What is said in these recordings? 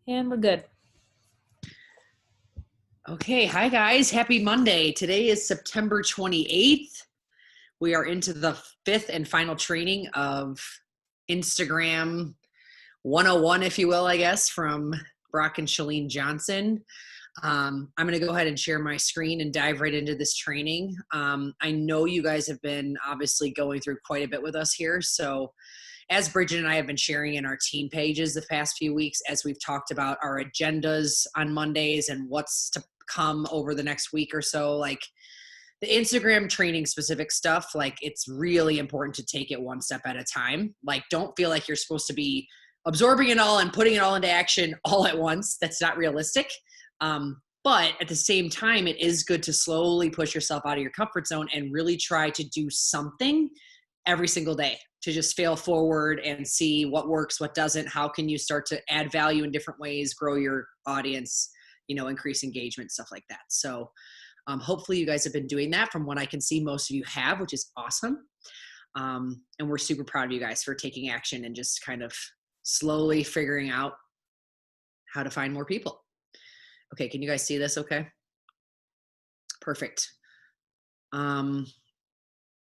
And we're good. Okay, hi guys. Happy Monday. Today is September 28th. We are into the fifth and final training of Instagram 101, if you will, I guess, from Brock and Chalene Johnson. I'm going to go ahead and share my screen and dive right into this training. I know you guys have been obviously going through quite a bit with us here. So as Bridget and I have been sharing in our team pages the past few weeks, as we've talked about our agendas on Mondays and what's to come over the next week or so, like the Instagram training specific stuff, like it's really important to take it one step at a time. Like don't feel like you're supposed to be absorbing it all and putting it all into action all at once. That's not realistic. But at the same time, it is good to slowly push yourself out of your comfort zone and really try to do something every single day to just fail forward and see what works, what doesn't, how can you start to add value in different ways, grow your audience, increase engagement, stuff like that. So hopefully you guys have been doing that. From what I can see, most of you have, which is awesome. And we're super proud of you guys for taking action and just kind of slowly figuring out how to find more people. Okay, can you guys see this okay? Perfect. Well, I'm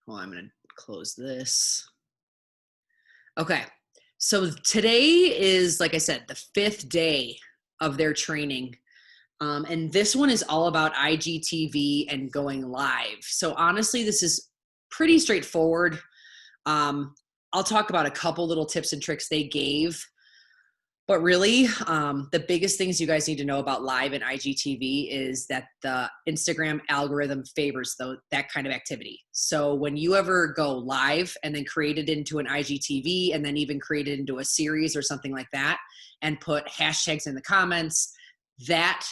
going to close this. Okay, so today is, like I said, the fifth day of their training. And this one is all about IGTV and going live. So honestly, this is pretty straightforward. I'll talk about a couple little tips and tricks they gave. But really, the biggest things you guys need to know about live and IGTV is that the Instagram algorithm favors that kind of activity. So when you ever go live and then create it into an IGTV and then even create it into a series or something like that and put hashtags in the comments, that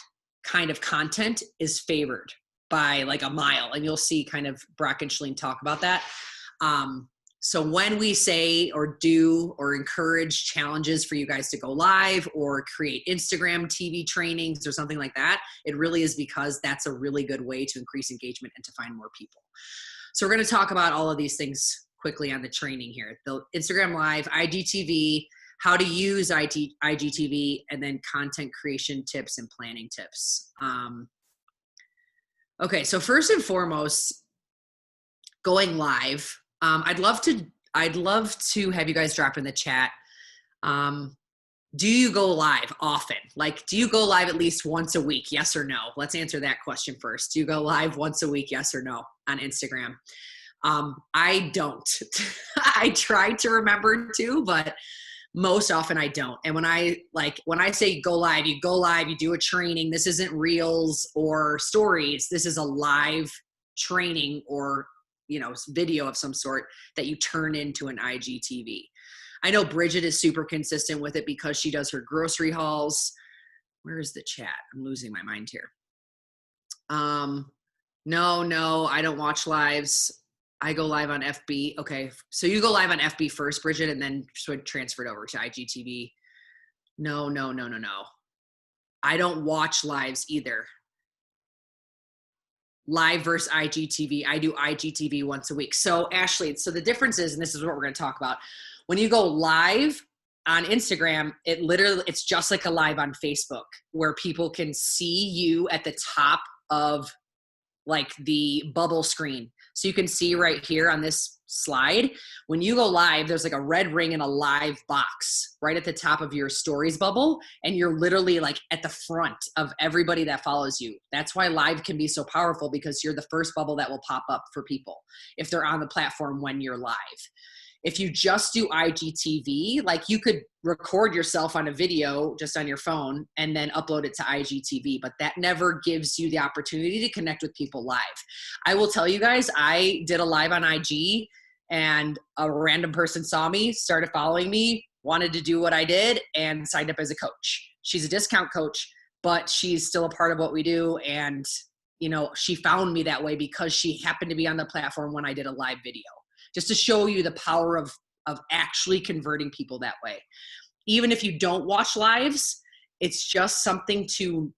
kind of content is favored by like a mile. And you'll see kind of Brock and Chalene talk about that. So when we say or do or encourage challenges for you guys to go live or create Instagram TV trainings or something like that, it really is because that's a really good way to increase engagement and to find more people. So we're going to talk about all of these things quickly on the training here. The Instagram Live, IGTV, how to use IGTV, and then content creation tips and planning tips. Okay, so first and foremost, going live. I'd love to have you guys drop in the chat. Do you go live often? Like, do you go live at least once a week? Yes or no? Let's answer that question first. Do you go live once a week? Yes or no on Instagram? I don't. I try to remember to, but most often I don't. And when I say go live, you do a training. This isn't reels or stories. This is a live training or video of some sort that you turn into an IGTV. I know Bridget is super consistent with it because she does her grocery hauls. Where is the chat? I'm losing my mind here. No, I don't watch lives. I go live on FB. Okay, so you go live on FB first, Bridget, and then transfer it over to IGTV. No. I don't watch lives either. Live versus IGTV. I do IGTV once a week. So Ashley, so the difference is, and this is what we're going to talk about, when you go live on Instagram, it's just like a live on Facebook where people can see you at the top of like the bubble screen. So you can see right here on this slide, when you go live, there's like a red ring and a live box right at the top of your stories bubble. And you're literally like at the front of everybody that follows you. That's why live can be so powerful, because you're the first bubble that will pop up for people if they're on the platform when you're live. If you just do IGTV, like you could record yourself on a video just on your phone and then upload it to IGTV, but that never gives you the opportunity to connect with people live. I will tell you guys, I did a live on IG and a random person saw me, started following me, wanted to do what I did, and signed up as a coach. She's a discount coach, but she's still a part of what we do. And, she found me that way because she happened to be on the platform when I did a live video. Just to show you the power of actually converting people that way. Even if you don't watch lives, it's just something to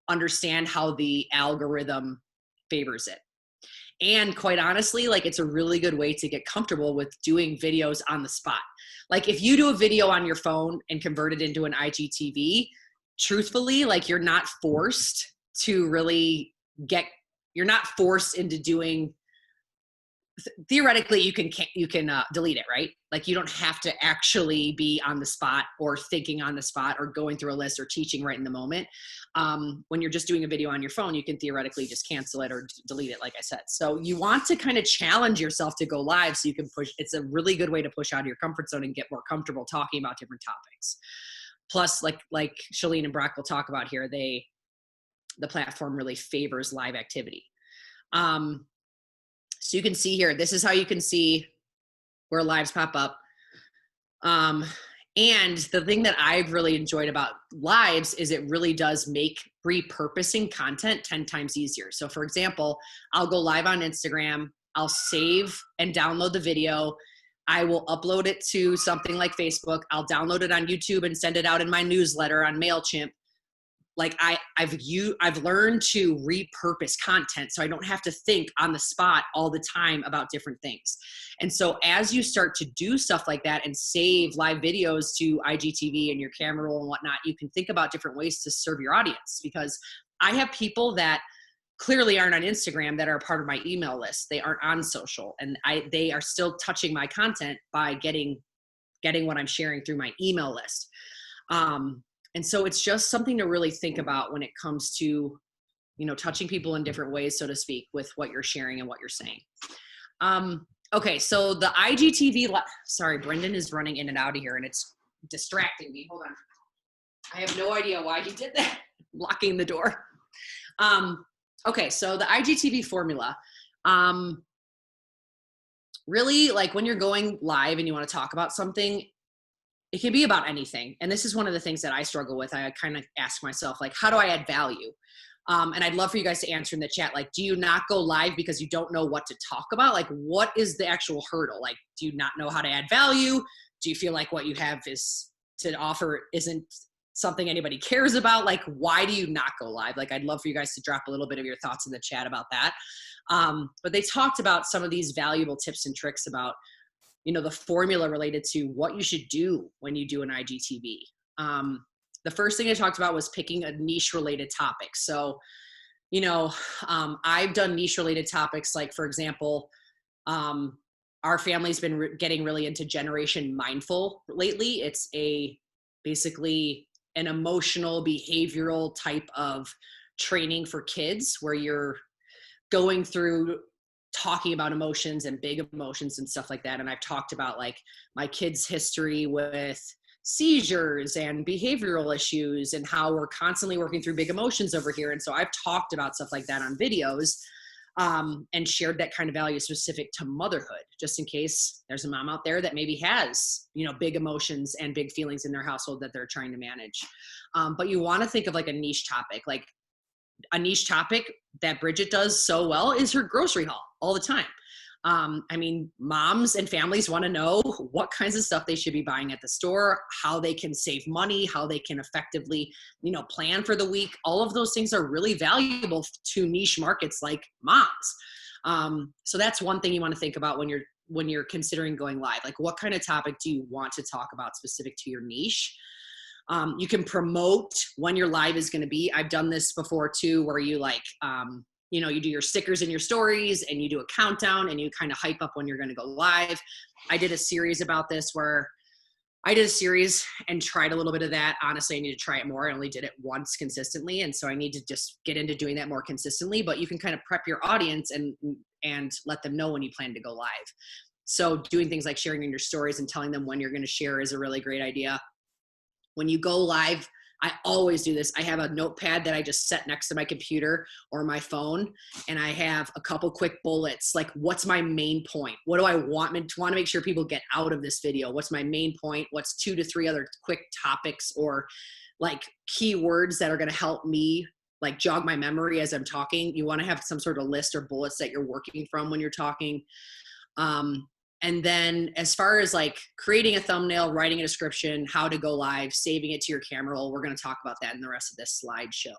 understand how the algorithm favors it. And quite honestly, like it's a really good way to get comfortable with doing videos on the spot. Like if you do a video on your phone and convert it into an IGTV, truthfully, like you're not forced to really you're not forced into doing, theoretically you can delete it, right? Like you don't have to actually be on the spot or thinking on the spot or going through a list or teaching right in the moment. When you're just doing a video on your phone, you can theoretically just cancel it or delete it, like I said. So you want to kind of challenge yourself to go live so you can push. It's a really good way to push out of your comfort zone and get more comfortable talking about different topics. Plus, like Shalene and Brock will talk about here, the platform really favors live activity. So you can see here, this is how you can see where lives pop up. And the thing that I've really enjoyed about lives is it really does make repurposing content 10 times easier. So for example, I'll go live on Instagram, I'll save and download the video. I will upload it to something like Facebook. I'll download it on YouTube and send it out in my newsletter on MailChimp. Like I've learned to repurpose content so I don't have to think on the spot all the time about different things. And so as you start to do stuff like that and save live videos to IGTV and your camera roll and whatnot, you can think about different ways to serve your audience, because I have people that clearly aren't on Instagram that are a part of my email list. They aren't on social, and they are still touching my content by getting what I'm sharing through my email list. And so it's just something to really think about when it comes to, touching people in different ways, so to speak, with what you're sharing and what you're saying. Okay, so the IGTV, sorry, Brendan is running in and out of here and it's distracting me. Hold on. I have no idea why he did that, blocking the door. Okay, so the IGTV formula, really, like when you're going live and you want to talk about something, it can be about anything. And this is one of the things that I struggle with. I kind of ask myself, like, how do I add value? And I'd love for you guys to answer in the chat. Like, do you not go live because you don't know what to talk about? Like, what is the actual hurdle? Like, do you not know how to add value? Do you feel like what you have is to offer isn't something anybody cares about? Like, why do you not go live? Like, I'd love for you guys to drop a little bit of your thoughts in the chat about that. But they talked about some of these valuable tips and tricks about, the formula related to what you should do when you do an IGTV. The first thing I talked about was picking a niche related topic. So, I've done niche related topics. Like, for example, our family's been getting really into Generation Mindful lately. It's basically an emotional behavioral type of training for kids where you're going through talking about emotions and big emotions and stuff like that. And I've talked about like my kids' history with seizures and behavioral issues and how we're constantly working through big emotions over here. And so I've talked about stuff like that on videos, and shared that kind of value specific to motherhood, just in case there's a mom out there that maybe has, big emotions and big feelings in their household that they're trying to manage. But you want to think of like a niche topic. Like, a niche topic that Bridget does so well is her grocery haul all the time. Moms and families want to know what kinds of stuff they should be buying at the store, how they can save money, how they can effectively, plan for the week. All of those things are really valuable to niche markets like moms. So that's one thing you want to think about when you're considering going live. Like, what kind of topic do you want to talk about specific to your niche? You can promote when your live is going to be. I've done this before too, where you you do your stickers in your stories and you do a countdown and you kind of hype up when you're going to go live. I did a series about this where I did a series and tried a little bit of that. Honestly, I need to try it more. I only did it once consistently. And so I need to just get into doing that more consistently, but you can kind of prep your audience and let them know when you plan to go live. So doing things like sharing in your stories and telling them when you're going to share is a really great idea. When you go live, I always do this. I have a notepad that I just set next to my computer or my phone, and I have a couple quick bullets. Like, what's my main point? What do I want to make sure people get out of this video? What's my main point? What's 2 to 3 other quick topics or like keywords that are going to help me like jog my memory as I'm talking? You want to have some sort of list or bullets that you're working from when you're talking. And then as far as like creating a thumbnail, writing a description, how to go live, saving it to your camera roll, we're going to talk about that in the rest of this slideshow.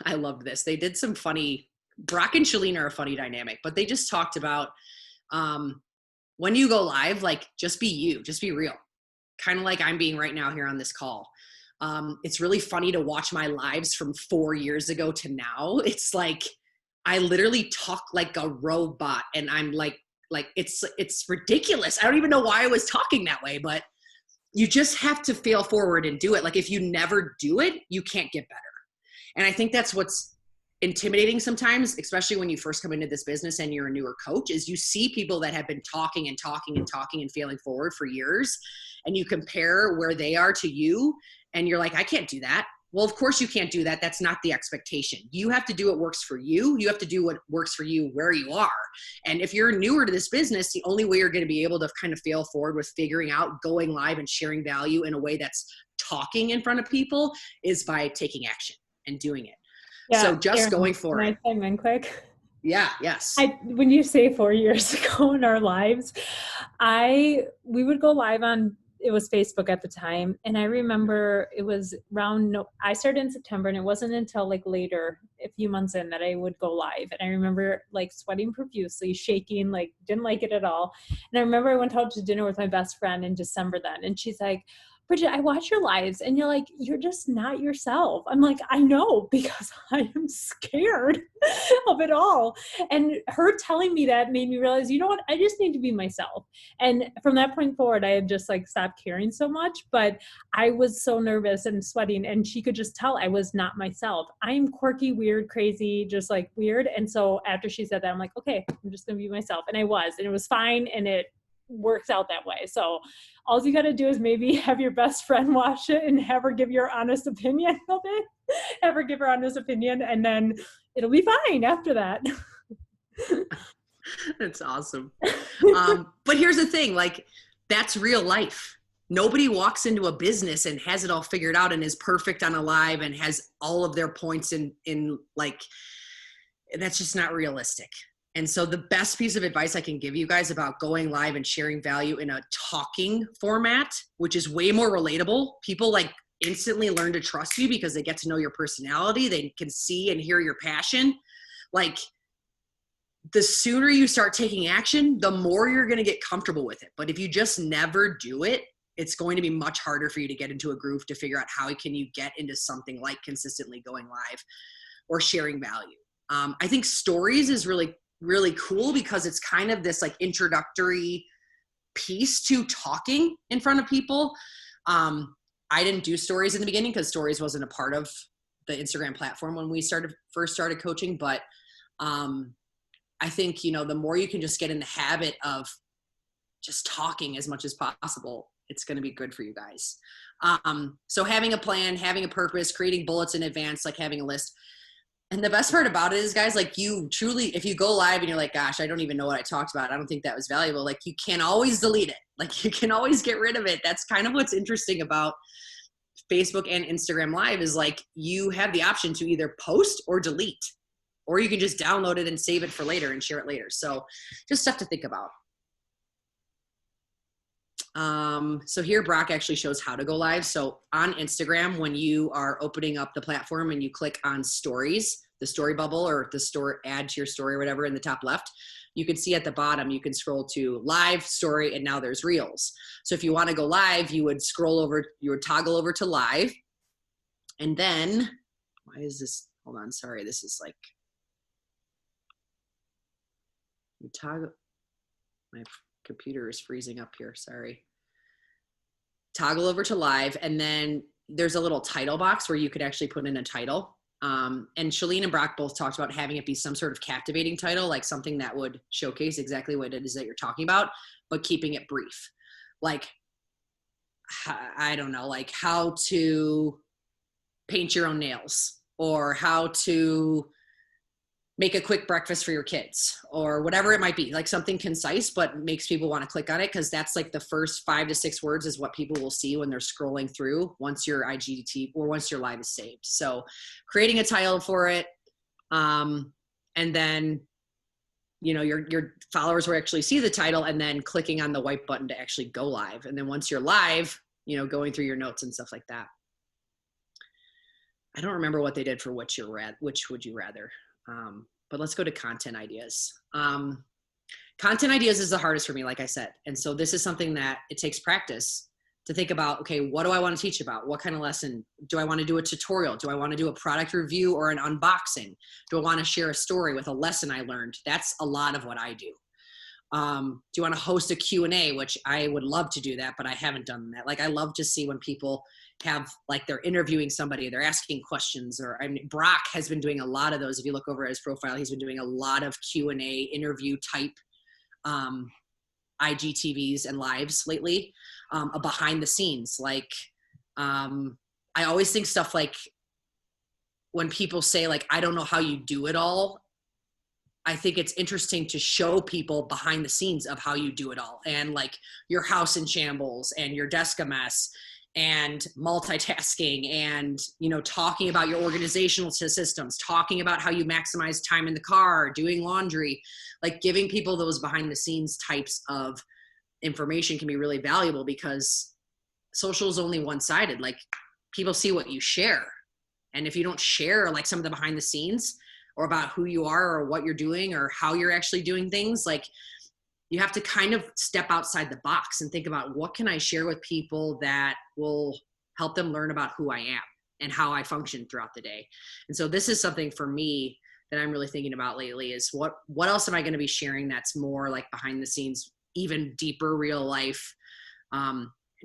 I loved this. They did some funny, Brock and Shalene are a funny dynamic, but they just talked about when you go live, like just be you, just be real. kind of like I'm being right now here on this call. It's really funny to watch my lives from 4 years ago to now. It's like, I literally talk like a robot, and I'm like it's ridiculous. I don't even know why I was talking that way, but you just have to fail forward and do it. Like if you never do it, you can't get better. And I think that's what's intimidating sometimes, especially when you first come into this business and you're a newer coach, is you see people that have been talking and talking and talking and failing forward for years, and you compare where they are to you, and you're like, I can't do that. Well, of course you can't do that. That's not the expectation. You have to do what works for you. You have to do what works for you where you are. And if you're newer to this business, the only way you're going to be able to kind of fail forward with figuring out going live and sharing value in a way that's talking in front of people is by taking action and doing it. Yeah, so just Erin, going for it. Can I chime in quick? Yeah, yes. When you say 4 years ago in our lives, we would go live on, it was Facebook at the time. And I remember it was I started in September, and it wasn't until like later, a few months in, that I would go live. And I remember like sweating profusely, shaking, like didn't like it at all. And I remember I went out to dinner with my best friend in December then. And she's like, Bridget, I watch your lives and you're like, you're just not yourself. I'm like, I know, because I am scared of it all. And her telling me that made me realize, you know what, I just need to be myself. And from that point forward, I had just like stopped caring so much, but I was so nervous and sweating, and she could just tell I was not myself. I am quirky, weird, crazy, just like weird. And so after she said that, I'm like, okay, I'm just going to be myself. And I was, and it was fine. And it works out that way. So all you got to do is maybe have your best friend watch it and have her give your honest opinion of it. Have her give her honest opinion, and then it'll be fine after that. That's awesome. But here's the thing, like, that's real life. Nobody walks into a business and has it all figured out and is perfect on a live and has all of their points in like, that's just not realistic. And so the best piece of advice I can give you guys about going live and sharing value in a talking format, which is way more relatable, people like instantly learn to trust you because they get to know your personality. They can see and hear your passion. Like, the sooner you start taking action, the more you're going to get comfortable with it. But if you just never do it, it's going to be much harder for you to get into a groove to figure out how can you get into something like consistently going live or sharing value. I think stories is really cool because it's kind of this like introductory piece to talking in front of people. I didn't do stories in the beginning because stories wasn't a part of the Instagram platform when we first started coaching. But I think, you know, the more you can just get in the habit of just talking as much as possible, it's going to be good for you guys. So having a plan, having a purpose, creating bullets in advance, like having a list. And the best part about it is, guys, like, you truly, if you go live and you're like, gosh, I don't even know what I talked about, I don't think that was valuable, like, you can always delete it. Like, you can always get rid of it. That's kind of what's interesting about Facebook and Instagram Live, is like, you have the option to either post or delete, or you can just download it and save it for later and share it later. So just stuff to think about. So here Brock actually shows how to go live. So on Instagram, when you are opening up the platform and you click on stories, the story bubble or the store, add to your story or whatever in the top left, you can see at the bottom, you can scroll to live, story, and now there's reels. So if you want to go live, you would toggle over to live. And then, why is this, hold on, sorry, this is like, you toggle, my computer is freezing up here, sorry. Toggle over to live, and then there's a little title box where you could actually put in a title. And Shalene and Brock both talked about having it be some sort of captivating title, like something that would showcase exactly what it is that you're talking about, but keeping it brief. Like, I don't know, like how to paint your own nails, or how to make a quick breakfast for your kids, or whatever it might be, like something concise, but makes people want to click on it. Cause that's like the first 5 to 6 words is what people will see when they're scrolling through once your IGTV or once your live is saved. So creating a title for it. And then, you know, your followers will actually see the title, and then clicking on the white button to actually go live. And then once you're live, you know, going through your notes and stuff like that. I don't remember what they did for which would you rather. But let's go to content ideas. Content ideas is the hardest for me, like I said. And so this is something that it takes practice. to think about, okay, what do I want to teach about? What kind of lesson? Do I want to do a tutorial? Do I want to do a product review or an unboxing? Do I want to share a story with a lesson I learned? That's a lot of what I do. Do you want to host a Q&A, which I would love to do that, but I haven't done that. Like, I love to see when people have, like, they're interviewing somebody, they're asking questions, or I mean, Brock has been doing a lot of those. If you look over at his profile, he's been doing a lot of Q&A interview type IGTVs and lives lately, behind the scenes. Like, I always think stuff like when people say, like, I don't know how you do it all, I think it's interesting to show people behind the scenes of how you do it all, and like your house in shambles and your desk a mess and multitasking and, you know, talking about your organizational systems, talking about how you maximize time in the car, doing laundry, like giving people those behind the scenes types of information can be really valuable, because social is only one-sided. Like, people see what you share. And if you don't share like some of the behind the scenes, or about who you are or what you're doing or how you're actually doing things, like, you have to kind of step outside the box and think about, what can I share with people that will help them learn about who I am and how I function throughout the day. And so this is something for me that I'm really thinking about lately, is what else am I going to be sharing that's more like behind the scenes, even deeper real life,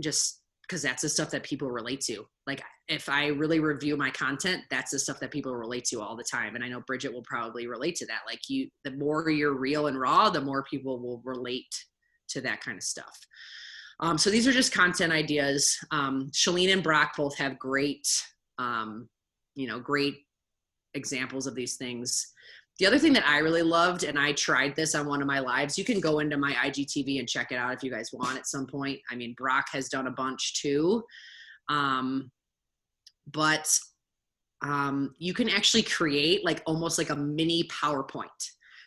just because that's the stuff that people relate to. Like, if I really review my content, that's the stuff that people relate to all the time. And I know Bridget will probably relate to that. Like, the more you're real and raw, the more people will relate to that kind of stuff. So these are just content ideas. Shalene and Brock both have great, great examples of these things. The other thing that I really loved, and I tried this on one of my lives, you can go into my IGTV and check it out if you guys want at some point. I mean, Brock has done a bunch too. But you can actually create like almost like a mini PowerPoint.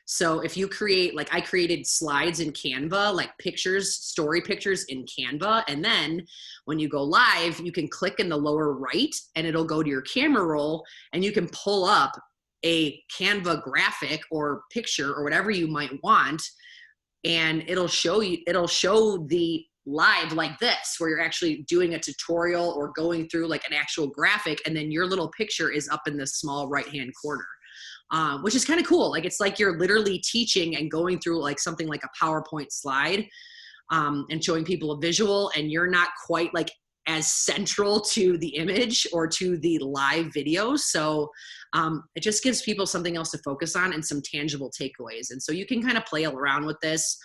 So if you create, like, I created slides in Canva, like pictures, story pictures in Canva. And then when you go live, you can click in the lower right and it'll go to your camera roll, and you can pull up a Canva graphic or picture or whatever you might want. And it'll show the live like this, where you're actually doing a tutorial or going through like an actual graphic, and then your little picture is up in the small right-hand corner, which is kind of cool. Like, it's like you're literally teaching and going through like something like a PowerPoint slide, and showing people a visual, and you're not quite like as central to the image or to the live video. So it just gives people something else to focus on and some tangible takeaways. And so you can kind of play around with this.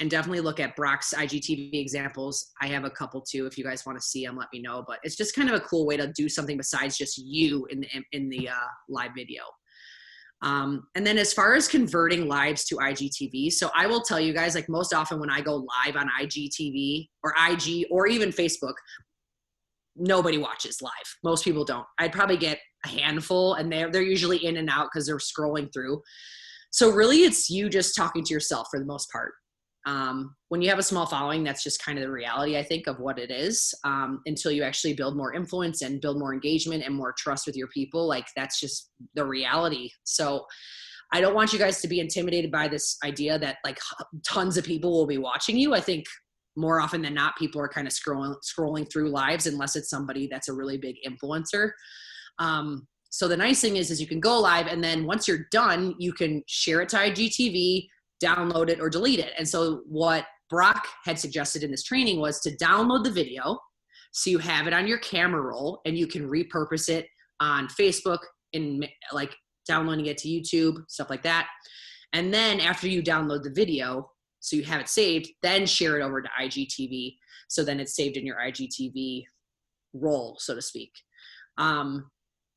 And definitely look at Brock's IGTV examples. I have a couple too. If you guys want to see them, let me know. But it's just kind of a cool way to do something besides just you in the live video. And then as far as converting lives to IGTV, so I will tell you guys, like, most often when I go live on IGTV or IG or even Facebook, nobody watches live. Most people don't. I'd probably get a handful, and they're usually in and out because they're scrolling through. So really, it's you just talking to yourself for the most part. When you have a small following, that's just kind of the reality, I think, of what it is, until you actually build more influence and build more engagement and more trust with your people. Like, that's just the reality. So I don't want you guys to be intimidated by this idea that like tons of people will be watching you. I think more often than not, people are kind of scrolling through lives, unless it's somebody that's a really big influencer. So the nice thing is you can go live, and then once you're done, you can share it to IGTV, download it, or delete it. And so what Brock had suggested in this training was to download the video, so you have it on your camera roll, and you can repurpose it on Facebook, and like downloading it to YouTube, stuff like that. And then after you download the video, so you have it saved, then share it over to IGTV. So then it's saved in your IGTV roll, so to speak.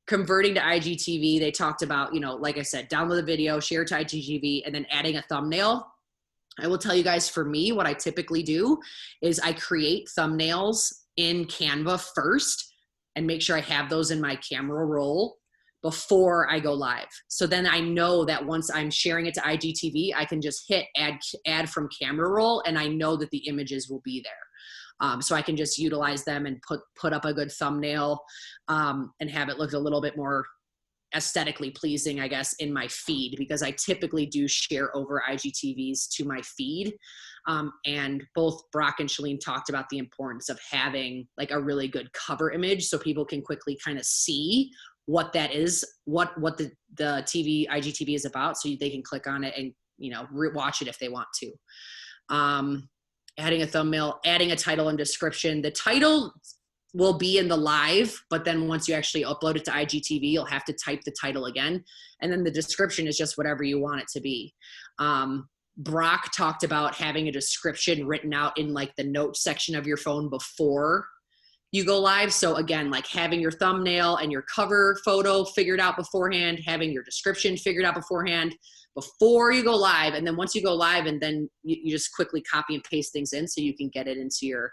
Converting to IGTV, they talked about, like I said, download the video, share it to IGTV, and then adding a thumbnail. I will tell you guys, for me, what I typically do is I create thumbnails in Canva first and make sure I have those in my camera roll before I go live. So then I know that once I'm sharing it to IGTV, I can just hit add from camera roll, and I know that the images will be there. So I can just utilize them and put up a good thumbnail, and have it look a little bit more aesthetically pleasing, I guess, in my feed, because I typically do share over IGTVs to my feed. And both Brock and Shalene talked about the importance of having like a really good cover image so people can quickly kind of see what that is, what the TV IGTV is about, so they can click on it and, you know, watch it if they want to. Adding a thumbnail, adding a title and description. The title will be in the live, but then once you actually upload it to IGTV, you'll have to type the title again. And then the description is just whatever you want it to be. Brock talked about having a description written out in like the notes section of your phone before you go live. So again, like having your thumbnail and your cover photo figured out beforehand, having your description figured out beforehand before you go live. And then once you go live, and then you just quickly copy and paste things in so you can get it into your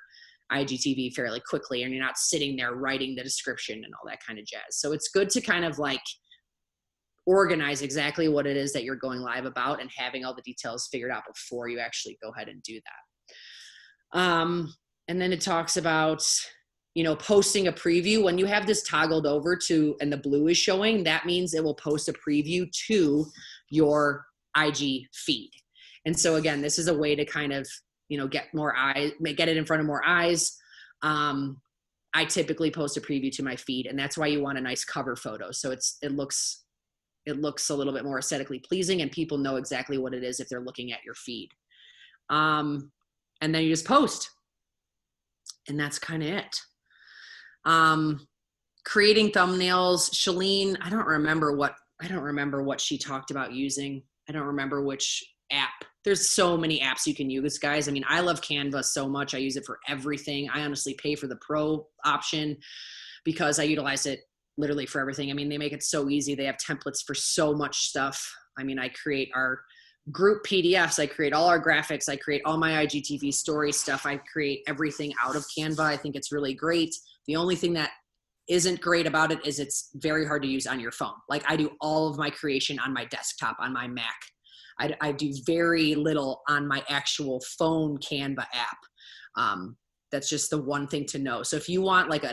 IGTV fairly quickly, and you're not sitting there writing the description and all that kind of jazz. So it's good to kind of like organize exactly what it is that you're going live about and having all the details figured out before you actually go ahead and do that. And then it talks about, you know, posting a preview. When you have this toggled over to, and the blue is showing, that means it will post a preview to your IG feed. And so again, this is a way to kind of, you know, get more eyes, get it in front of more eyes. I typically post a preview to my feed, and that's why you want a nice cover photo. So it looks a little bit more aesthetically pleasing, and people know exactly what it is if they're looking at your feed. And then you just post, and that's kind of it. Creating thumbnails. Shalene, I don't remember what she talked about using. I don't remember which app. There's so many apps you can use, guys. I mean, I love Canva so much. I use it for everything. I honestly pay for the pro option because I utilize it literally for everything. I mean, they make it so easy. They have templates for so much stuff. I mean, I create our group PDFs. I create all our graphics. I create all my IGTV story stuff. I create everything out of Canva. I think it's really great. The only thing that isn't great about it is it's very hard to use on your phone. Like I do all of my creation on my desktop, on my Mac. I do very little on my actual phone Canva app. That's just the one thing to know. So if you want like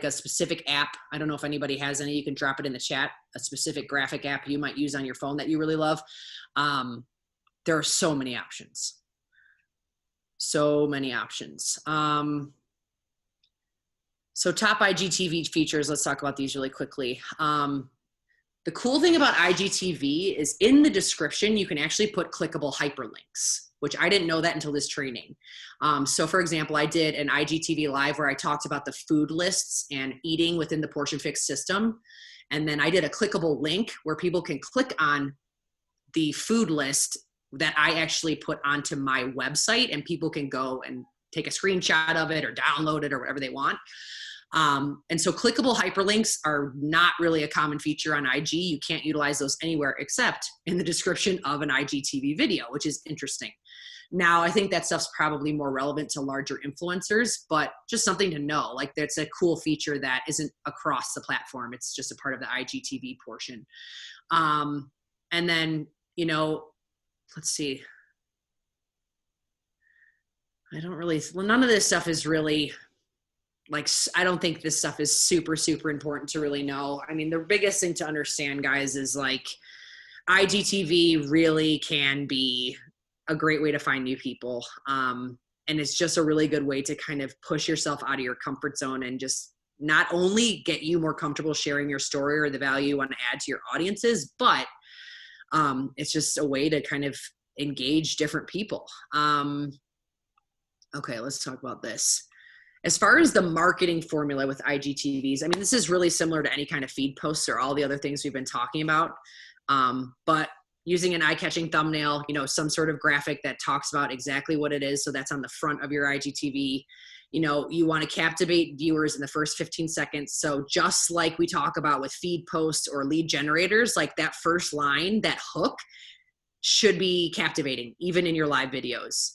a specific app, I don't know if anybody has any, you can drop it in the chat, a specific graphic app you might use on your phone that you really love. There are so many options. So many options. So top IGTV features, let's talk about these really quickly. The cool thing about IGTV is in the description, you can actually put clickable hyperlinks, which I didn't know that until this training. So for example, I did an IGTV live where I talked about the food lists and eating within the Portion Fix system. And then I did a clickable link where people can click on the food list that I actually put onto my website, and people can go and take a screenshot of it or download it or whatever they want. And so clickable hyperlinks are not really a common feature on IG. You can't utilize those anywhere except in the description of an IGTV video, which is interesting. Now, I think that stuff's probably more relevant to larger influencers, but just something to know. Like that's a cool feature that isn't across the platform. It's just a part of the IGTV portion. And then, you know, let's see. None of this stuff is really, like, I don't think this stuff is super, super important to really know. I mean, the biggest thing to understand, guys, is like IGTV really can be a great way to find new people. And it's just a really good way to kind of push yourself out of your comfort zone and just not only get you more comfortable sharing your story or the value you want to add to your audiences, but it's just a way to kind of engage different people. Okay, let's talk about this. As far as the marketing formula with IGTVs, I mean, this is really similar to any kind of feed posts or all the other things we've been talking about. But using an eye-catching thumbnail, you know, some sort of graphic that talks about exactly what it is. So that's on the front of your IGTV. You know, you want to captivate viewers in the first 15 seconds. So just like we talk about with feed posts or lead generators, like that first line, that hook should be captivating, even in your live videos.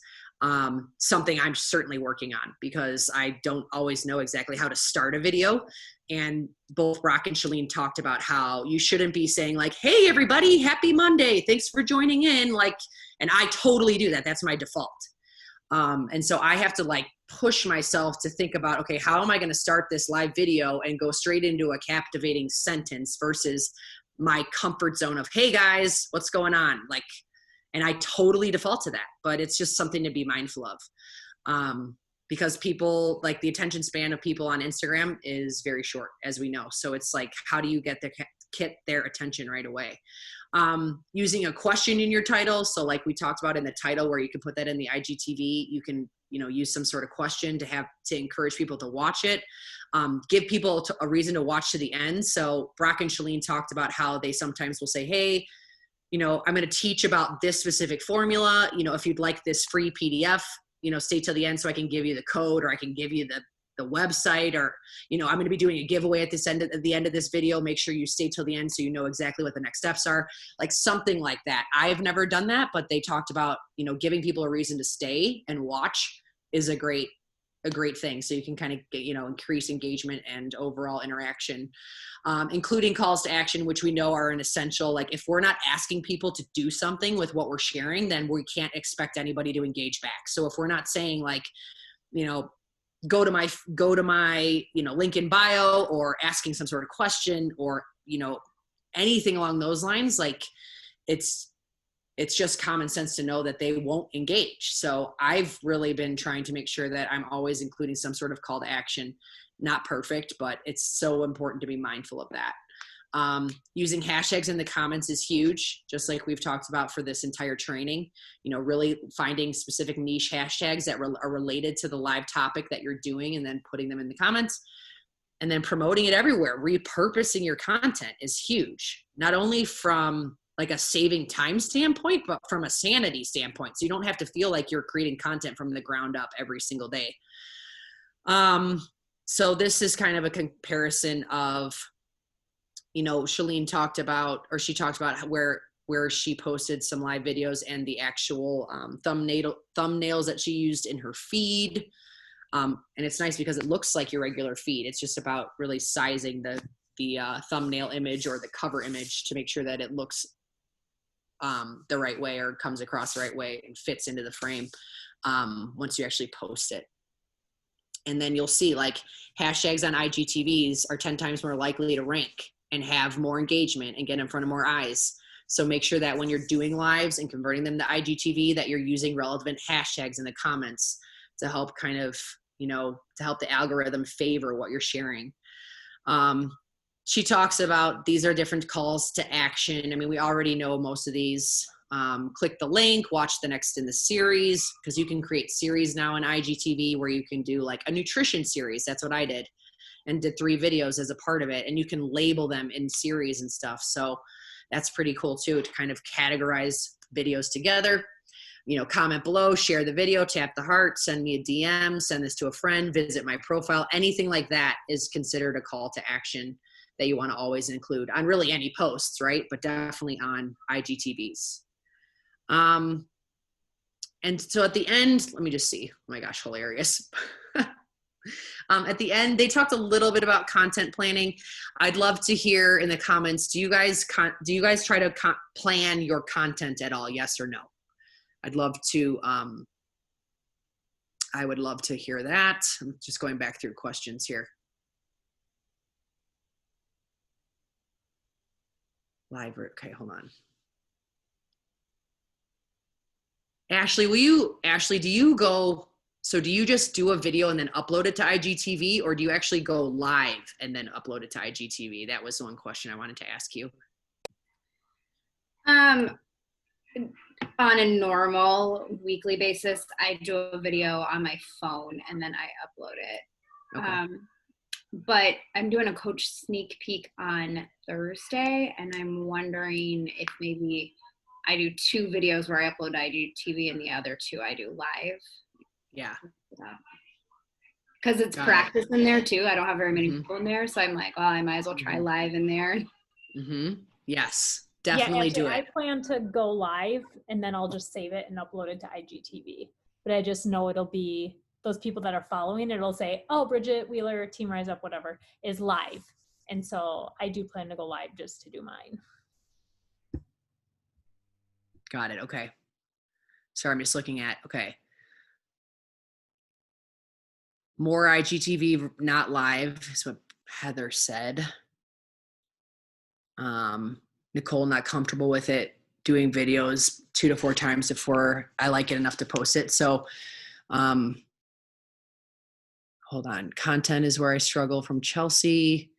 Something I'm certainly working on because I don't always know exactly how to start a video. And both Brock and Shalene talked about how you shouldn't be saying like, hey, everybody, happy Monday. Thanks for joining in. Like, and I totally do that. That's my default. And so I have to like push myself to think about, okay, how am I going to start this live video and go straight into a captivating sentence versus my comfort zone of, hey guys, what's going on? Like, and I totally default to that, but it's just something to be mindful of. Because people, like, the attention span of people on Instagram is very short, as we know. So it's like, how do you get their attention right away? Using a question in your title. So like we talked about in the title, where you can put that in the IGTV, you can, use some sort of question to encourage people to watch it. Give people a reason to watch to the end. So Brock and Chalene talked about how they sometimes will say, hey, I'm going to teach about this specific formula. If you'd like this free PDF, stay till the end so I can give you the code, or I can give you the website, or, I'm going to be doing a giveaway at the end of this video. Make sure you stay till the end so you know exactly what the next steps are. Like something like that. I've never done that, but they talked about, giving people a reason to stay and watch is a great thing. So you can kind of get, increase engagement and overall interaction, including calls to action, which we know are an essential. Like if we're not asking people to do something with what we're sharing, then we can't expect anybody to engage back. So if we're not saying like, go to my, link in bio, or asking some sort of question, or, anything along those lines, like it's just common sense to know that they won't engage. So I've really been trying to make sure that I'm always including some sort of call to action. Not perfect, but it's so important to be mindful of that. Using hashtags in the comments is huge, just like we've talked about for this entire training. Really finding specific niche hashtags that are related to the live topic that you're doing, and then putting them in the comments, and then promoting it everywhere. Repurposing your content is huge, not only from like a saving time standpoint, but from a sanity standpoint. So you don't have to feel like you're creating content from the ground up every single day. So this is kind of a comparison of, Chalene talked about where she posted some live videos and the actual thumbnails that she used in her feed. And it's nice because it looks like your regular feed. It's just about really sizing the thumbnail image or the cover image to make sure that it looks the right way, or comes across the right way and fits into the frame once you actually post it. And then you'll see like hashtags on IGTVs are 10 times more likely to rank and have more engagement and get in front of more eyes. So make sure that when you're doing lives and converting them to IGTV, that you're using relevant hashtags in the comments to help kind of, to help the algorithm favor what you're sharing. She talks about these are different calls to action. I mean, we already know most of these. Click the link, watch the next in the series, because you can create series now in IGTV where you can do like a nutrition series. That's what I did, and did 3 videos as a part of it. And you can label them in series and stuff. So that's pretty cool too, to kind of categorize videos together. Comment below, share the video, tap the heart, send me a DM, send this to a friend, visit my profile. Anything like that is considered a call to action that you want to always include on really any posts, right? But definitely on IGTVs. And so at the end, let me just see. Oh my gosh, hilarious. At the end, they talked a little bit about content planning. I'd love to hear in the comments, do you guys try to plan your content at all? Yes or no? I would love to hear that. I'm just going back through questions here. Live, okay, hold on. Ashley, do you just do a video and then upload it to IGTV, or do you actually go live and then upload it to IGTV? That was one question I wanted to ask you. On a normal weekly basis, I do a video on my phone and then I upload it. Okay. But I'm doing a coach sneak peek on Thursday, and I'm wondering if maybe I do 2 videos where I upload to IGTV and the other 2 I do live. Yeah. Because it's practice in there too. I don't have very many people in there. So I'm like, well, I might as well try live in there. Yes, definitely do it. I plan to go live and then I'll just save it and upload it to IGTV. But I just know it'll be those people that are following, it'll say, oh, Bridget Wheeler, Team Rise Up, whatever, is live. And so I do plan to go live just to do mine. Got it. Okay. Sorry, I'm just looking at, okay. More IGTV, not live, is what Heather said. Nicole not comfortable with it doing videos 2 to 4 times before I like it enough to post it. So, hold on. Content is where I struggle from Chelsea.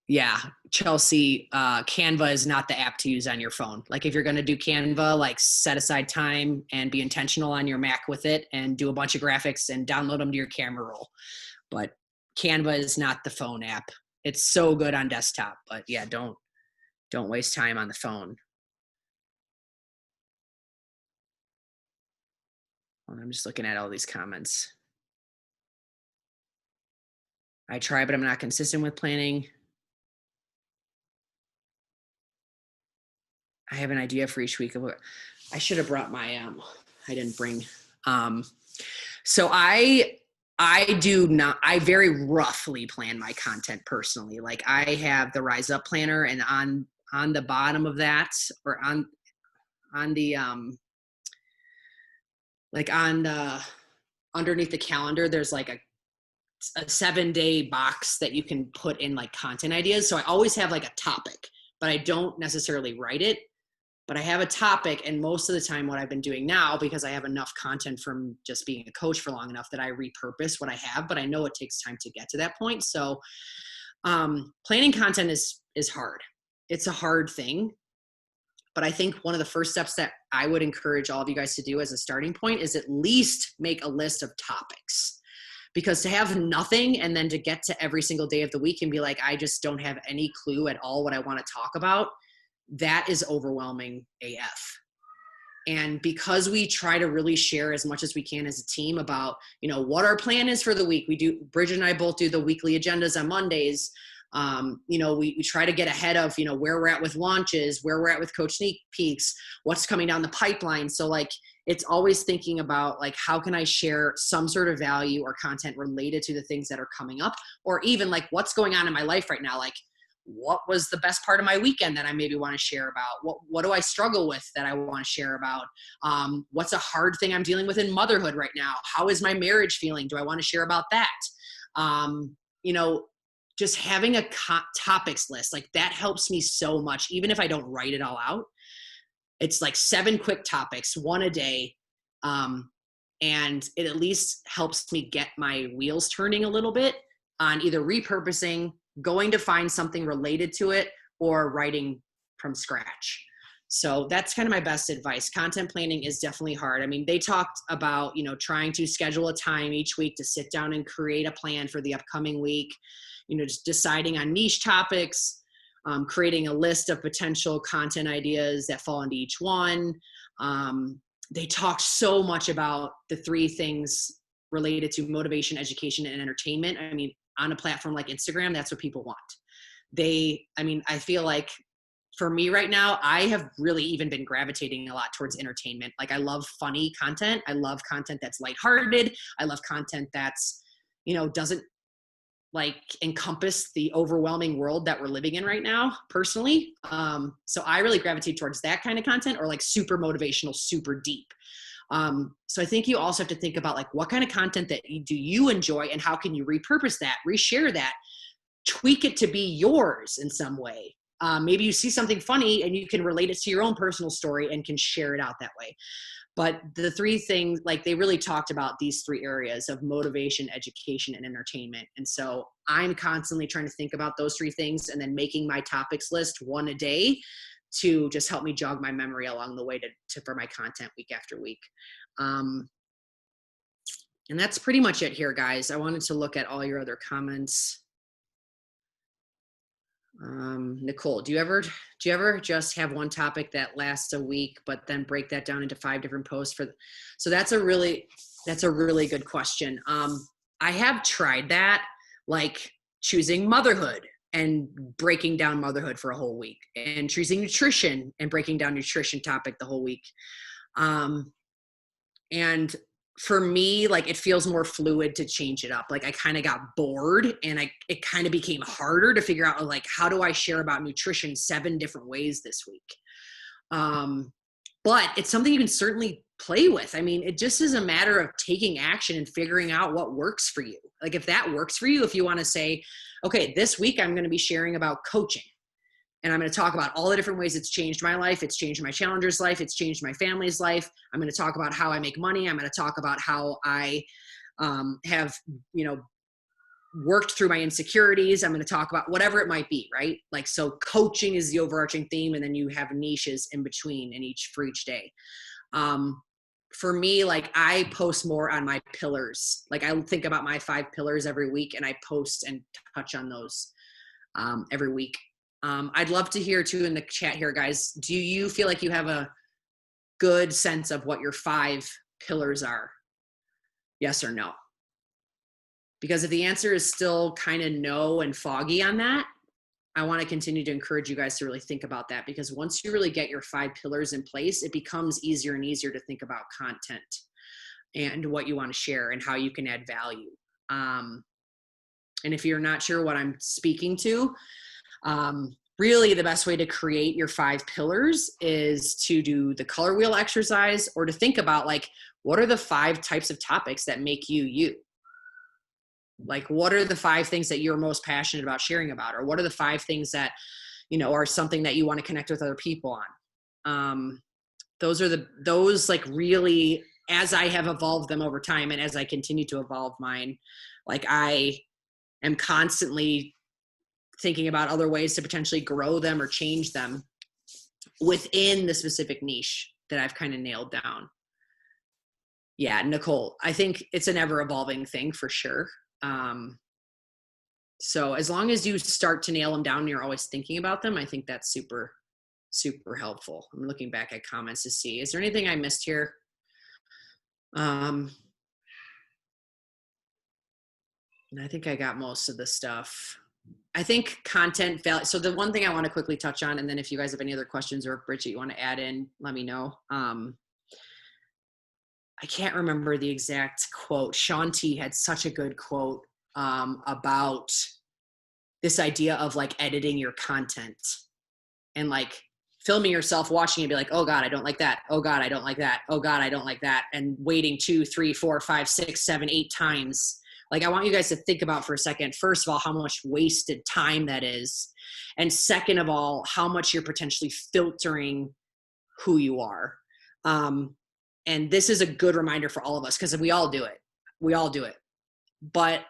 Yeah, Chelsea, Canva is not the app to use on your phone. Like if you're going to do Canva, like set aside time and be intentional on your Mac with it and do a bunch of graphics and download them to your camera roll. But Canva is not the phone app. It's so good on desktop, but yeah, don't waste time on the phone. I'm just looking at all these comments. I try, but I'm not consistent with planning. I have an idea for each week of what I should have brought my, I didn't bring, so I very roughly plan my content personally. Like I have the Rise Up planner, and on the bottom of that, or on the, like on the, underneath the calendar, there's like a 7-day box that you can put in like content ideas. So I always have like a topic, but I don't necessarily write it, but I have a topic. And most of the time what I've been doing now, because I have enough content from just being a coach for long enough, that I repurpose what I have, but I know it takes time to get to that point. So planning content is hard. It's a hard thing. But I think one of the first steps that I would encourage all of you guys to do as a starting point is at least make a list of topics. Because to have nothing and then to get to every single day of the week and be like, I just don't have any clue at all what I want to talk about, that is overwhelming AF. And because we try to really share as much as we can as a team about, what our plan is for the week. Bridget and I both do the weekly agendas on Mondays. We try to get ahead of, where we're at with launches, where we're at with Coach Sneak Peeks, what's coming down the pipeline. So like, it's always thinking about like, how can I share some sort of value or content related to the things that are coming up, or even like what's going on in my life right now? Like what was the best part of my weekend that I maybe want to share about? What do I struggle with that I want to share about? What's a hard thing I'm dealing with in motherhood right now? How is my marriage feeling? Do I want to share about that? Just having a topics list, like that helps me so much. Even if I don't write it all out, it's like 7 quick topics, 1 a day. And it at least helps me get my wheels turning a little bit on either repurposing, going to find something related to it, or writing from scratch. So that's kind of my best advice. Content planning is definitely hard. I mean, they talked about, trying to schedule a time each week to sit down and create a plan for the upcoming week, just deciding on niche topics, creating a list of potential content ideas that fall into each one. They talked so much about the 3 things related to motivation, education, and entertainment. I mean, on a platform like Instagram, that's what people want. I feel like for me right now, I have really even been gravitating a lot towards entertainment. Like I love funny content. I love content that's lighthearted. I love content that's, doesn't like encompass the overwhelming world that we're living in right now personally. So I really gravitate towards that kind of content, or like super motivational, super deep. So I think you also have to think about like what kind of content that do you enjoy, and how can you repurpose that, reshare that, tweak it to be yours in some way. Maybe you see something funny and you can relate it to your own personal story and can share it out that way. But the 3 things, like they really talked about these 3 areas of motivation, education, and entertainment. And so I'm constantly trying to think about those 3 things and then making my topics list 1 a day to just help me jog my memory along the way for my content week after week. And that's pretty much it here, guys. I wanted to look at all your other comments. Nicole, do you ever just have one topic that lasts a week, but then break that down into 5 different posts so that's a really good question. I have tried that, like choosing motherhood and breaking down motherhood for a whole week, and choosing nutrition and breaking down nutrition topic the whole week. And for me, like it feels more fluid to change it up. Like I kind of got bored, and it kind of became harder to figure out like, how do I share about nutrition 7 different ways this week? But it's something you can certainly play with. I mean, it just is a matter of taking action and figuring out what works for you. Like if that works for you, if you want to say, okay, this week I'm going to be sharing about coaching and I'm going to talk about all the different ways it's changed my life. It's changed my challenger's life. It's changed my family's life. I'm going to talk about how I make money. I'm going to talk about how I have, worked through my insecurities. I'm going to talk about whatever it might be, right? Like, so coaching is the overarching theme, and then you have niches in between for each day. For me, like I post more on my pillars. Like I think about my 5 pillars every week and I post and touch on those every week. I'd love to hear too in the chat here, guys. Do you feel like you have a good sense of what your 5 pillars are? Yes or no? Because if the answer is still kind of no and foggy on that, I want to continue to encourage you guys to really think about that, because once you really get your 5 pillars in place, it becomes easier and easier to think about content and what you want to share and how you can add value. And if you're not sure what I'm speaking to, really the best way to create your 5 pillars is to do the color wheel exercise, or to think about like, what are the 5 types of topics that make you you? Like, what are the 5 things that you're most passionate about sharing about? Or what are the 5 things that, are something that you want to connect with other people on? Those like really, as I have evolved them over time and as I continue to evolve mine, like I am constantly thinking about other ways to potentially grow them or change them within the specific niche that I've kind of nailed down. Yeah, Nicole, I think it's an ever evolving thing for sure. So as long as you start to nail them down and you're always thinking about them, I think that's super, super helpful. I'm looking back at comments to see, is there anything I missed here? And I think I got most of the stuff. I think content value. So the one thing I want to quickly touch on, and then if you guys have any other questions, or if Bridget, you want to add in, let me know. I can't remember the exact quote. Shaun T had such a good quote about this idea of like editing your content and like filming yourself watching and be like, oh God, I don't like that. Oh God, I don't like that. Oh God, I don't like that. And waiting 2, 3, 4, 5, 6, 7, 8 times. Like, I want you guys to think about for a second, first of all, how much wasted time that is. And second of all, how much you're potentially filtering who you are. And this is a good reminder for all of us, because we all do it. We all do it. But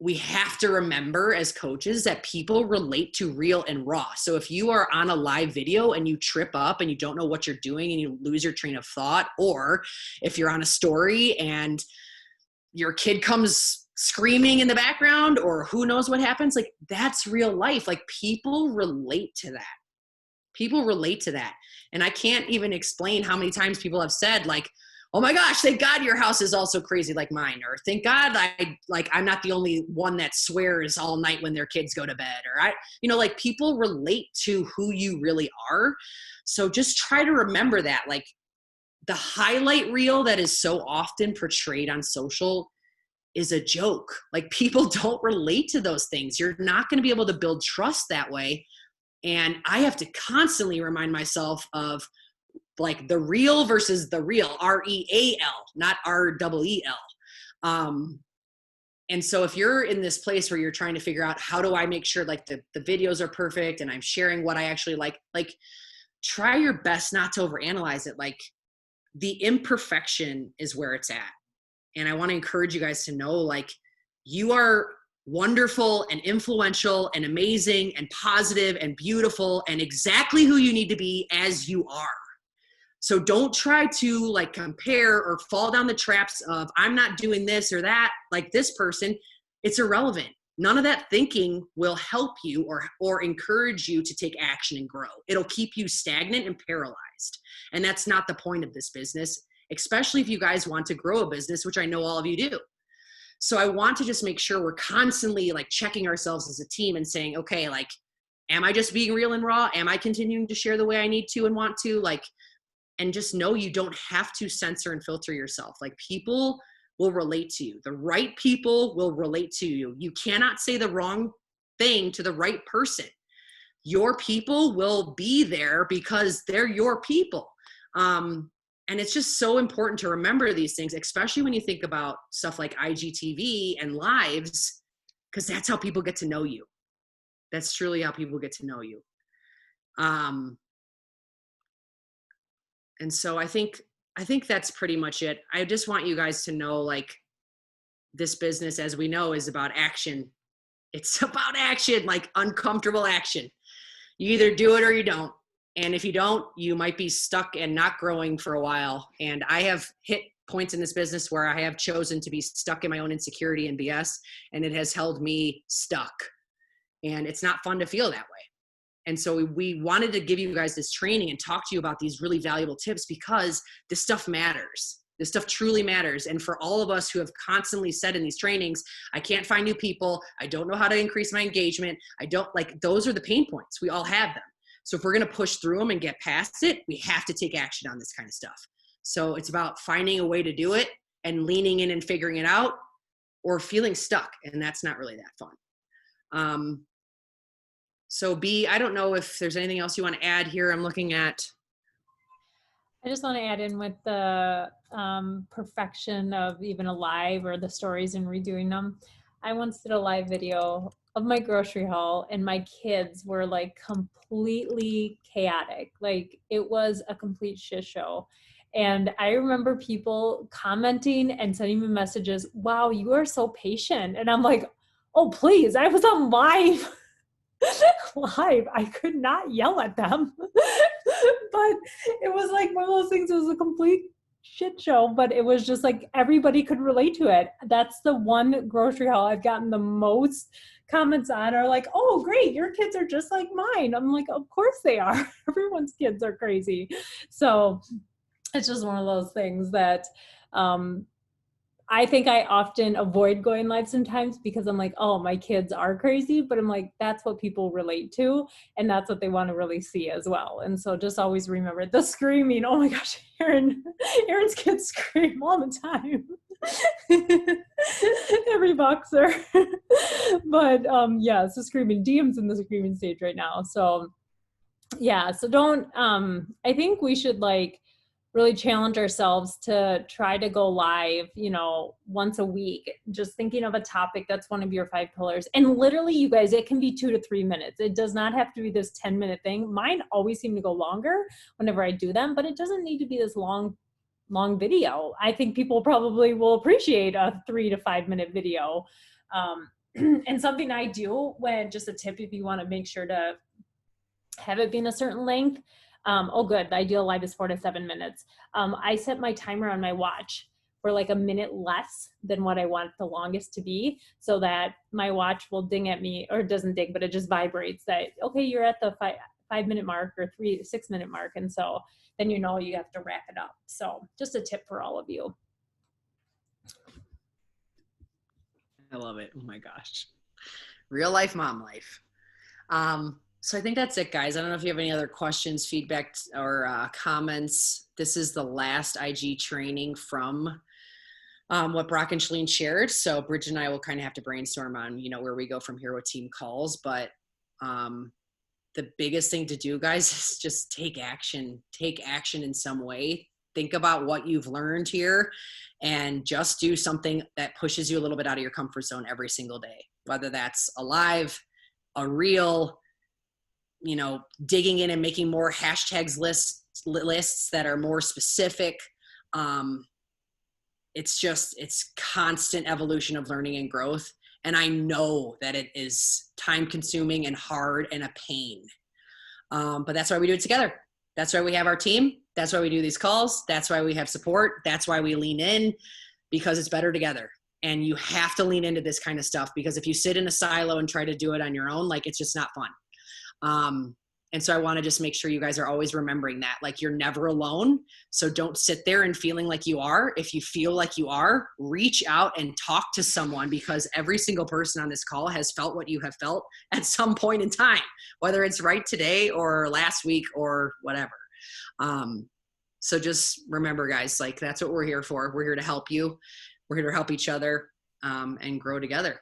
we have to remember as coaches that people relate to real and raw. So if you are on a live video and you trip up and you don't know what you're doing and you lose your train of thought, or if you're on a story and your kid comes screaming in the background, or who knows what happens, like that's real life. Like people relate to that. People relate to that. And I can't even explain how many times people have said like, oh my gosh, thank God your house is also crazy like mine. Or thank God I'm not the only one that swears all night when their kids go to bed. Or like people relate to who you really are. So just try to remember that, like the highlight reel that is so often portrayed on social is a joke. Like people don't relate to those things. You're not going to be able to build trust that way. And I have to constantly remind myself of like the real versus the real, REAL, not REEL. And so if you're in this place where you're trying to figure out how do I make sure like the videos are perfect and I'm sharing what I actually like try your best not to overanalyze it. Like the imperfection is where it's at. And I want to encourage you guys to know, like, you are wonderful and influential and amazing and positive and beautiful and exactly who you need to be as you are. So don't try to like compare or fall down the traps of I'm not doing this or that like this person. It's irrelevant. None of that thinking will help you or encourage you to take action and grow. It'll keep you stagnant and paralyzed. And that's not the point of this business, especially if you guys want to grow a business, which I know all of you do. So I want to just make sure we're constantly like checking ourselves as a team and saying, okay, like, am I just being real and raw? Am I continuing to share the way I need to and want to? Like, and just know you don't have to censor and filter yourself. Like people will relate to you. The right people will relate to you. You cannot say the wrong thing to the right person. Your people will be there because they're your people. And it's just so important to remember these things, especially when you think about stuff like IGTV and lives, because that's how people get to know you. That's truly how people get to know you. And so I think that's pretty much it. I just want you guys to know, like, this business, as we know, is about action. It's about action, like uncomfortable action. You either do it or you don't. And if you don't, you might be stuck and not growing for a while. And I have hit points in this business where I have chosen to be stuck in my own insecurity and BS, and it has held me stuck. And it's not fun to feel that way. And so we wanted to give you guys this training and talk to you about these really valuable tips, because this stuff matters. This stuff truly matters. And for all of us who have constantly said in these trainings, I can't find new people, I don't know how to increase my engagement, those are the pain points. We all have them. So if we're going to push through them and get past it, we have to take action on this kind of stuff. So it's about finding a way to do it and leaning in and figuring it out, or feeling stuck. And that's not really that fun. So B, I don't know if there's anything else you want to add here. I'm looking at. I just want to add in with the perfection of even a live or the stories and redoing them. I once did a live video of my grocery haul, and my kids were like completely chaotic. Like, it was a complete shit show. And I remember people commenting and sending me messages, wow, you are so patient. And I'm like, oh, please, I was on live. I could not yell at them. But it was like one of those things. It was a complete shit show, but it was just like everybody could relate to it. That's the one grocery haul I've gotten the most comments on, are like, oh great, your kids are just like mine. I'm like, of course they are. Everyone's kids are crazy. So it's just one of those things that I think I often avoid going live sometimes, because I'm like, oh, my kids are crazy, but I'm like, that's what people relate to, and that's what they want to really see as well. And so just always remember the screaming. Oh my gosh, Erin's kids scream all the time. Every boxer. But yeah, so screaming. Diem's in the screaming stage right now. So yeah, so don't, I think we should like really challenge ourselves to try to go live, once a week, just thinking of a topic that's one of your 5 pillars. And literally, you guys, it can be 2 to 3 minutes. It does not have to be this 10-minute thing. Mine always seem to go longer whenever I do them, but it doesn't need to be this long video. I think people probably will appreciate a 3 to 5 minute video. And something I do, when just a tip, if you want to make sure to have it be in a certain length, the ideal live is 4 to 7 minutes. I set my timer on my watch for like a minute less than what I want the longest to be, so that my watch will ding at me, or it doesn't ding, but it just vibrates that, okay, you're at the 5-minute mark or 6-minute mark. And so then you have to wrap it up. So just a tip for all of you. I love it. Oh my gosh. Real life mom life. So I think that's it, guys. I don't know if you have any other questions, feedback, or comments. This is the last IG training from what Brock and Shalene shared. So Bridget and I will kind of have to brainstorm on, where we go from here with team calls. But the biggest thing to do, guys, is just take action. Take action in some way. Think about what you've learned here, and just do something that pushes you a little bit out of your comfort zone every single day, whether that's a live, a reel, digging in and making more hashtags lists that are more specific. It's constant evolution of learning and growth. And I know that it is time consuming and hard and a pain. But that's why we do it together. That's why we have our team. That's why we do these calls. That's why we have support. That's why we lean in, because it's better together. And you have to lean into this kind of stuff, because if you sit in a silo and try to do it on your own, it's just not fun. And so I want to just make sure you guys are always remembering that, you're never alone. So don't sit there and feeling like you are. If you feel like you are, reach out and talk to someone, because every single person on this call has felt what you have felt at some point in time, whether it's right today or last week or whatever. So just remember, guys, that's what we're here for. We're here to help you. We're here to help each other, and grow together. I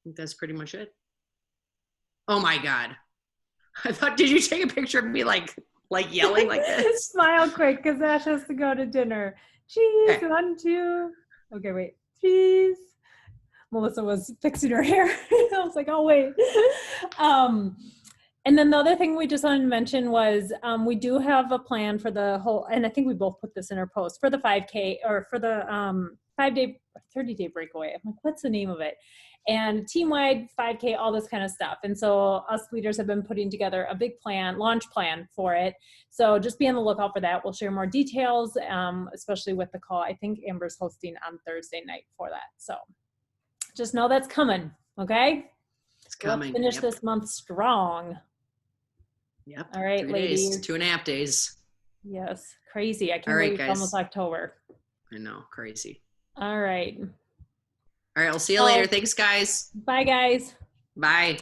think that's pretty much it. Oh my God. Did you take a picture of me Like yelling like this. Smile quick because Ash has to go to dinner. Cheese, Okay. 1, 2. Okay, wait. Cheese. Melissa was fixing her hair. I was like, oh, wait. And then the other thing we just wanted to mention was we do have a plan for the whole, and I think we both put this in our post, for the 5K or for the 5-day, 30-day breakaway. I'm like, what's the name of it? And team-wide 5K, all this kind of stuff. And so us leaders have been putting together a big plan, launch plan for it. So just be on the lookout for that. We'll share more details, especially with the call. I think Amber's hosting on Thursday night for that. So just know that's coming, okay? It's coming. Let's finish Yep. this month strong. Yep. All right, 3 ladies. days, 2.5 days. Yes, crazy. I can't All right, believe it's guys. almost October. I know, crazy. All right. All right, I'll see you later. Thanks, guys. Bye, guys. Bye.